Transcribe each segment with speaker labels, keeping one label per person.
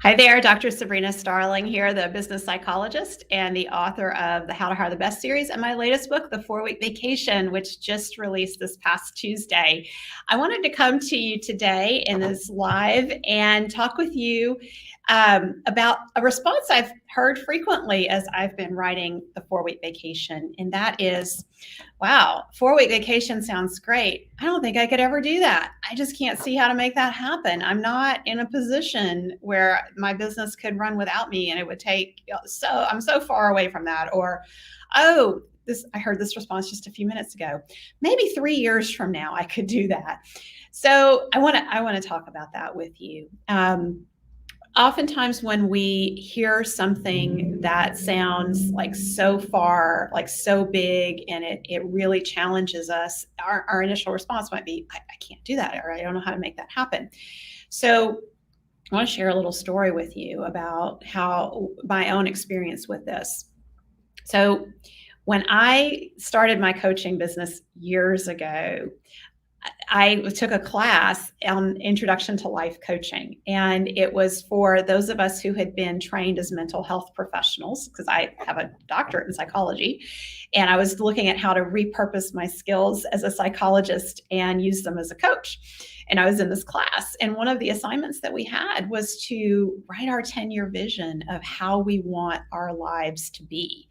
Speaker 1: Hi there, Dr. Sabrina Starling here, the business psychologist and the author of the How to Hire the Best series and my latest book, The 4-Week Vacation, which just released this past Tuesday. I wanted to come to you today in this live and talk with you about a response I've heard frequently as I've been writing The 4-Week Vacation, and that is, wow, 4-week vacation sounds great. I don't think I could ever do that. I just can't see how to make that happen. I'm not in a position where my business could run without me, and it would take I'm so far away from that. Or, oh, I heard this response just a few minutes ago. Maybe 3 years from now I could do that. So I want to talk about that with you. Oftentimes when we hear something that sounds like so far, like so big, and it really challenges us, our initial response might be, I can't do that, or I don't know how to make that happen. So I want to share a little story with you about how my own experience with this. So when I started my coaching business years ago, I took a class on Introduction to Life Coaching, and it was for those of us who had been trained as mental health professionals, because I have a doctorate in psychology, and I was looking at how to repurpose my skills as a psychologist and use them as a coach. And I was in this class, and one of the assignments that we had was to write our 10-year vision of how we want our lives to be.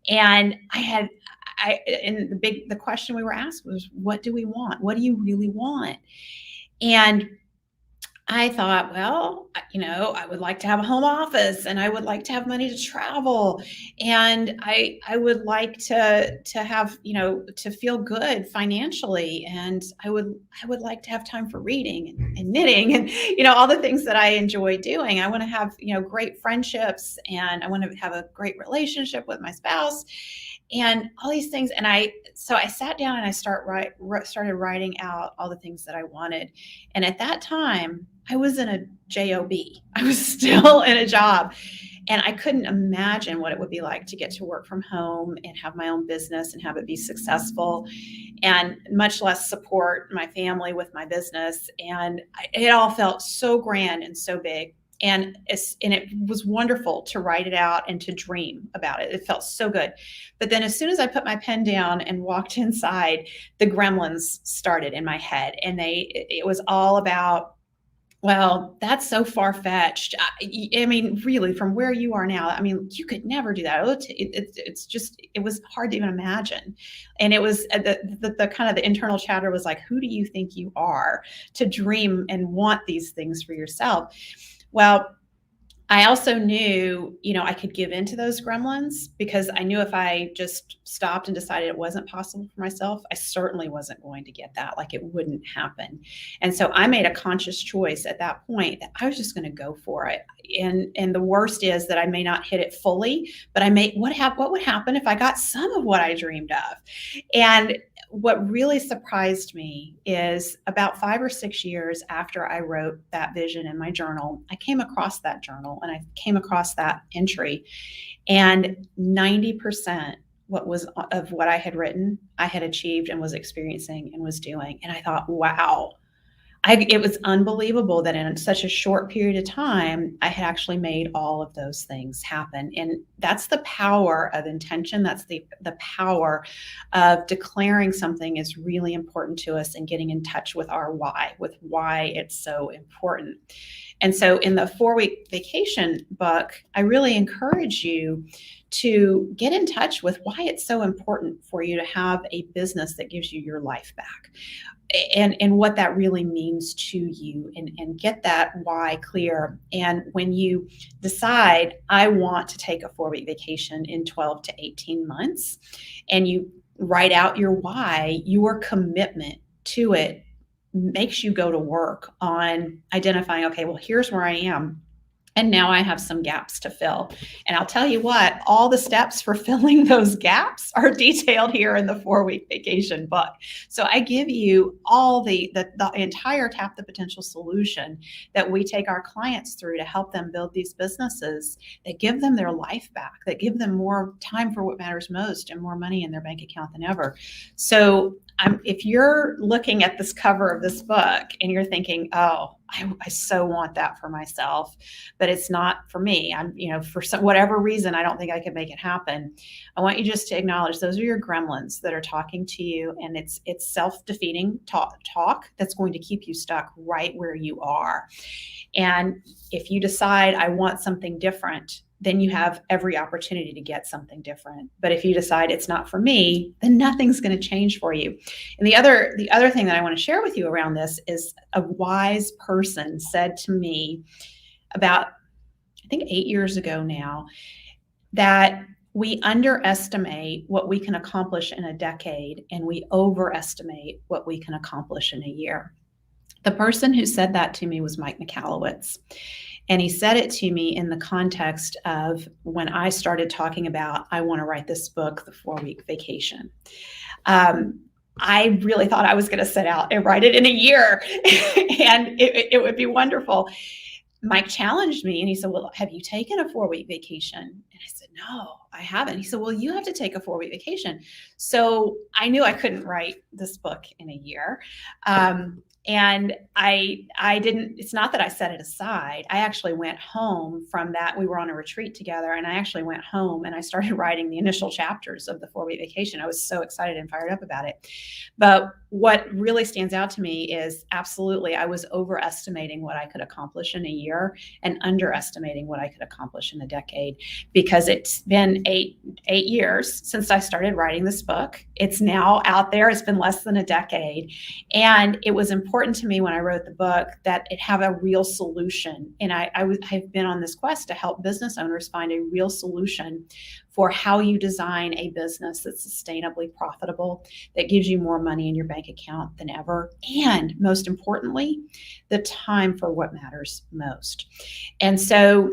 Speaker 1: And the question we were asked was, what do we want? What do you really want? And I thought, well, I would like to have a home office, and I would like to have money to travel, and I would like to have, to feel good financially, and I would like to have time for reading and knitting and all the things that I enjoy doing. I want to have great friendships, and I want to have a great relationship with my spouse, and all these things. And so I sat down and I started writing out all the things that I wanted. And at that time, I was in a job. I was still in a job, and I couldn't imagine what it would be like to get to work from home and have my own business and have it be successful, and much less support my family with my business. And it all felt so grand and so big. And it was wonderful to write it out and to dream about it. It felt so good. But then as soon as I put my pen down and walked inside, the gremlins started in my head. And it was all about, well, that's so far-fetched. I mean, really, from where you are now, I mean, you could never do that. It was hard to even imagine. And it was the kind of the internal chatter was like, who do you think you are to dream and want these things for yourself? Well, I also knew, I could give into those gremlins, because I knew if I just stopped and decided it wasn't possible for myself, I certainly wasn't going to get that. Like, it wouldn't happen. And so I made a conscious choice at that point that I was just going to go for it. And the worst is that I may not hit it fully, but what would happen if I got some of what I dreamed of? And what really surprised me is about 5 or 6 years after I wrote that vision in my journal, I came across that journal and I came across that entry, and 90% of what I had written, I had achieved and was experiencing and was doing. And I thought, wow, it was unbelievable that in such a short period of time, I had actually made all of those things happen. And that's the power of intention. That's the power of declaring something is really important to us and getting in touch with our why, with why it's so important. And so in the 4-Week Vacation book, I really encourage you to get in touch with why it's so important for you to have a business that gives you your life back, and what that really means to you, and get that why clear. And when you decide, I want to take a 4-week vacation in 12 to 18 months, and you write out your why, your commitment to it makes you go to work on identifying, okay, well, here's where I am, and now I have some gaps to fill. And I'll tell you what, all the steps for filling those gaps are detailed here in the 4-Week Vacation book. So I give you all the entire Tap the Potential solution that we take our clients through to help them build these businesses that give them their life back, that give them more time for what matters most and more money in their bank account than ever. So if you're looking at this cover of this book and you're thinking, oh, I so want that for myself, but it's not for me. For whatever reason, I don't think I could make it happen. I want you just to acknowledge those are your gremlins that are talking to you, and it's self-defeating talk that's going to keep you stuck right where you are. And if you decide I want something different, then you have every opportunity to get something different. But if you decide it's not for me, then nothing's going to change for you. And the other thing that I want to share with you around this is a wise person said to me about, I think 8 years ago now, that we underestimate what we can accomplish in a decade and we overestimate what we can accomplish in a year. The person who said that to me was Mike Michalowicz. And he said it to me in the context of when I started talking about, I want to write this book, The 4-Week Vacation. I really thought I was going to set out and write it in a year and it would be wonderful. Mike challenged me and he said, well, have you taken a 4-week vacation? And I said, no, I haven't. He said, well, you have to take a 4-week vacation. So I knew I couldn't write this book in a year. And I didn't, it's not that I set it aside. I actually went home from that. We were on a retreat together and I actually went home and I started writing the initial chapters of the 4-week vacation. I was so excited and fired up about it. But what really stands out to me is absolutely, I was overestimating what I could accomplish in a year and underestimating what I could accomplish in a decade, because it's been eight years since I started writing this book. It's now out there. It's been less than a decade. And it was important to me when I wrote the book that it have a real solution. And I've been on this quest to help business owners find a real solution for how you design a business that's sustainably profitable, that gives you more money in your bank account than ever, and most importantly, the time for what matters most. And so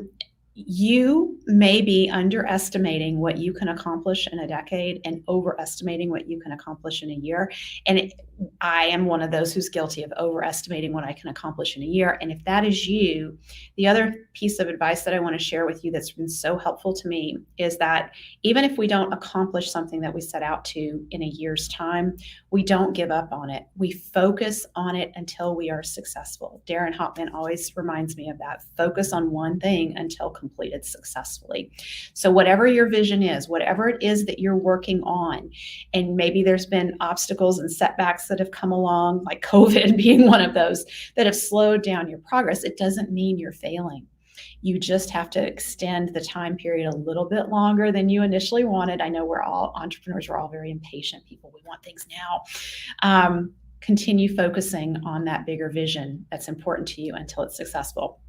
Speaker 1: you may be underestimating what you can accomplish in a decade and overestimating what you can accomplish in a year. And I am one of those who's guilty of overestimating what I can accomplish in a year. And if that is you, the other piece of advice that I want to share with you that's been so helpful to me is that even if we don't accomplish something that we set out to in a year's time, we don't give up on it. We focus on it until we are successful. Darren Hoffman always reminds me of that. Focus on one thing until completed successfully. So whatever your vision is, whatever it is that you're working on, and maybe there's been obstacles and setbacks that have come along, like COVID being one of those, that have slowed down your progress, it doesn't mean you're failing. You just have to extend the time period a little bit longer than you initially wanted. I know we're all entrepreneurs, we're all very impatient people. We want things now. Continue focusing on that bigger vision that's important to you until it's successful.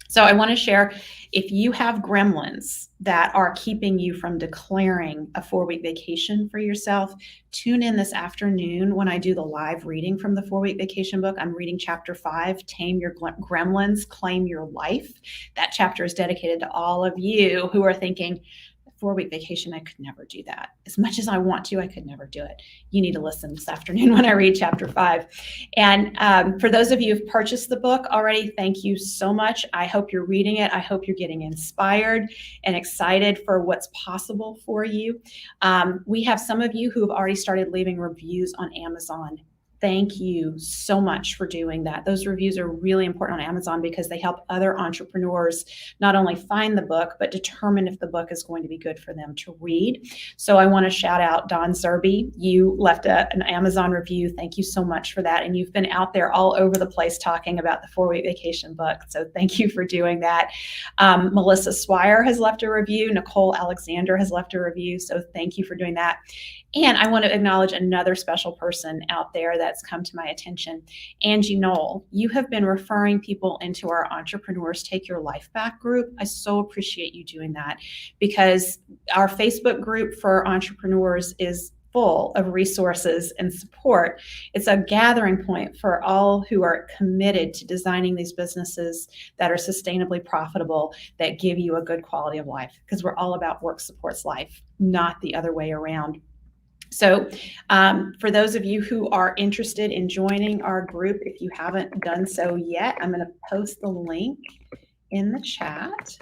Speaker 1: So I want to share, if you have gremlins that are keeping you from declaring a 4-week vacation for yourself, tune in this afternoon when I do the live reading from the 4-week vacation book. I'm reading chapter 5, Tame Your Gremlins, Claim Your Life. That chapter is dedicated to all of you who are thinking, 4-week vacation, I could never do that. As much as I want to, I could never do it. You need to listen this afternoon when I read chapter 5. And for those of you who've purchased the book already, thank you so much. I hope you're reading it. I hope you're getting inspired and excited for what's possible for you. We have some of you who have already started leaving reviews on Amazon. Thank you so much for doing that. Those reviews are really important on Amazon because they help other entrepreneurs not only find the book, but determine if the book is going to be good for them to read. So I want to shout out Don Zerby. You left an Amazon review. Thank you so much for that. And you've been out there all over the place talking about the 4-week vacation book. So thank you for doing that. Melissa Swire has left a review. Nicole Alexander has left a review. So thank you for doing that. And I want to acknowledge another special person out there that's come to my attention. Angie Noll, you have been referring people into our Entrepreneurs Take Your Life Back group. I so appreciate you doing that, because our Facebook group for entrepreneurs is full of resources and support. It's a gathering point for all who are committed to designing these businesses that are sustainably profitable, that give you a good quality of life, because we're all about work supports life, not the other way around. So for those of you who are interested in joining our group, if you haven't done so yet, I'm going to post the link in the chat.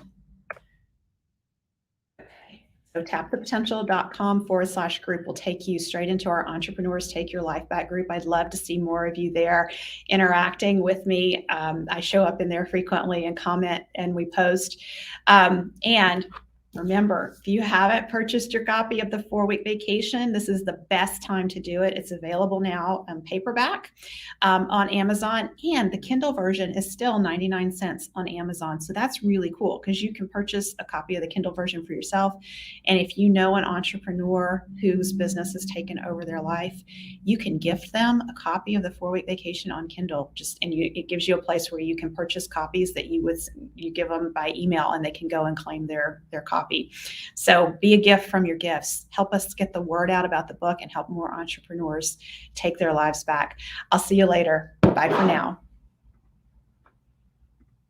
Speaker 1: Okay, So tapthepotential.com/group will take you straight into our Entrepreneurs Take Your Life Back group. I'd love to see more of you there interacting with me. I show up in there frequently and comment, and we post. And remember, if you haven't purchased your copy of the 4-Week Vacation, this is the best time to do it. It's available now paperback on Amazon, and the Kindle version is still 99 cents on Amazon. So that's really cool because you can purchase a copy of the Kindle version for yourself. And if you know an entrepreneur whose business has taken over their life, you can gift them a copy of the 4-Week Vacation on Kindle. It gives you a place where you can purchase copies that you give them by email, and they can go and claim their copy. So be a gift from your gifts. Help us get the word out about the book and help more entrepreneurs take their lives back. I'll see you later. Bye for now.